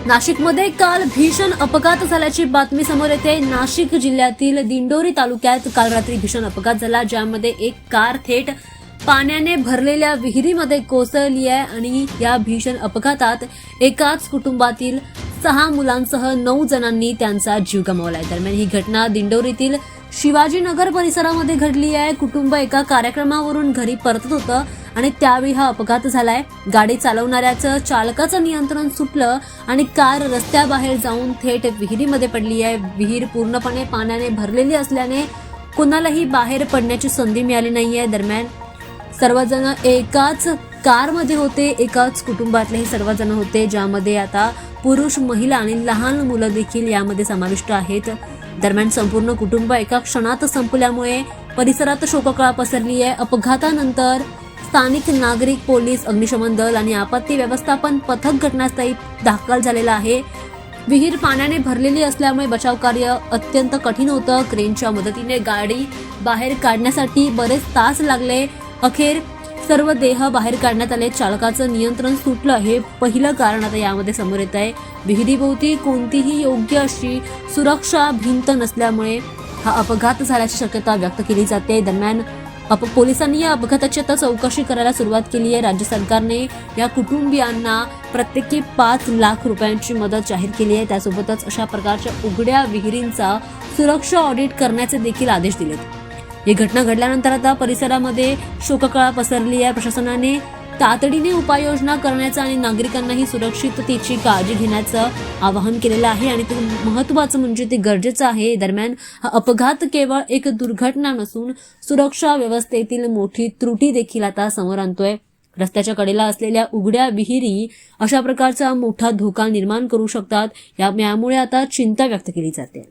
नाशिकमध्ये काल भीषण अपघात झाल्याची बातमी समोर येते। नाशिक जिल्ह्यातील दिंडोरी तालुक्यात काल रात्री भीषण अपघात झाला, ज्यामध्ये एक कार थेट पाण्याने भरलेल्या विहिरीमध्ये कोसळली आहे आणि या भीषण अपघातात एकाच कुटुंबातील 6 मुलांसह 9 जणांनी त्यांचा जीव गमावलाय। दरम्यान ही घटना दिंडोरीतील शिवाजीनगर परिसरामध्ये घडली आहे। कुटुंब एका कार्यक्रमावरून घरी परतत होतं आणि त्यावेळी हा अपघात झालाय। गाडी चालवणाऱ्याचं चालकाचं नियंत्रण सुटलं आणि कार रस्त्याबाहेर जाऊन थेट विहिरीमध्ये पडली आहे। विहीर पूर्णपणे पाण्याने भरलेली असल्याने कुणालाही बाहेर पडण्याची संधी मिळाली नाहीये। दरम्यान सर्वजण एकाच कारमध्ये होते, एकाच कुटुंबातले हे सर्वजण होते, ज्यामध्ये आता पुरुष, महिला आणि लहान मुलं देखील यामध्ये समाविष्ट आहेत। दरम्यान संपूर्ण कुटुंब एका क्षणात संपल्यामुळे परिसरात शोककळा पसरली आहे। अपघातानंतर स्थानिक नागरिक, पोलीस, अग्निशमन दल आणि आपत्ती व्यवस्थापन पथक घटनास्थळी दाखल झालेलं आहे। विहीर पाण्याने भरलेली असल्यामुळे बचाव कार्य अत्यंत कठीण होतं। क्रेनच्या मदतीने गाडी बाहेर काढण्यासाठी बरेच तास लागले। अखेर सर्व देह बाहेर काढण्यात आले। चालकाचं नियंत्रण सुटलं हे पहिलं कारण आता यामध्ये समोर येत आहे। विहिरीभोवती कोणतीही योग्य अशी सुरक्षा भिंत नसल्यामुळे हा अपघात झाल्याची शक्यता व्यक्त केली जाते। दरम्यान पोलिसांनी या अपघाताची आता चौकशी करायला सुरुवात केली आहे। राज्य सरकारने या कुटुंबियांना प्रत्येकी 5 लाख रुपयांची मदत जाहीर केली आहे। त्यासोबतच अशा प्रकारच्या उघड्या विहिरींचा सुरक्षा ऑडिट करण्याचे देखील आदेश दिलेत। ही घटना घडल्यानंतर आता परिसरामध्ये शोककळा पसरली आहे। प्रशासनाने तातडीने उपाययोजना करण्याचं आणि नागरिकांनाही सुरक्षिततेची काळजी घेण्याचं आवाहन केलेलं आहे आणि ते महत्त्वाचं म्हणजे ते गरजेचं आहे। दरम्यान हा अपघात केवळ एक दुर्घटना नसून सुरक्षा व्यवस्थेतील मोठी त्रुटी देखील आता समोर आणतोय। रस्त्याच्या कडेला असलेल्या उघड्या विहिरी अशा प्रकारचा मोठा धोका निर्माण करू शकतात। यामुळे आता चिंता व्यक्त केली जाते।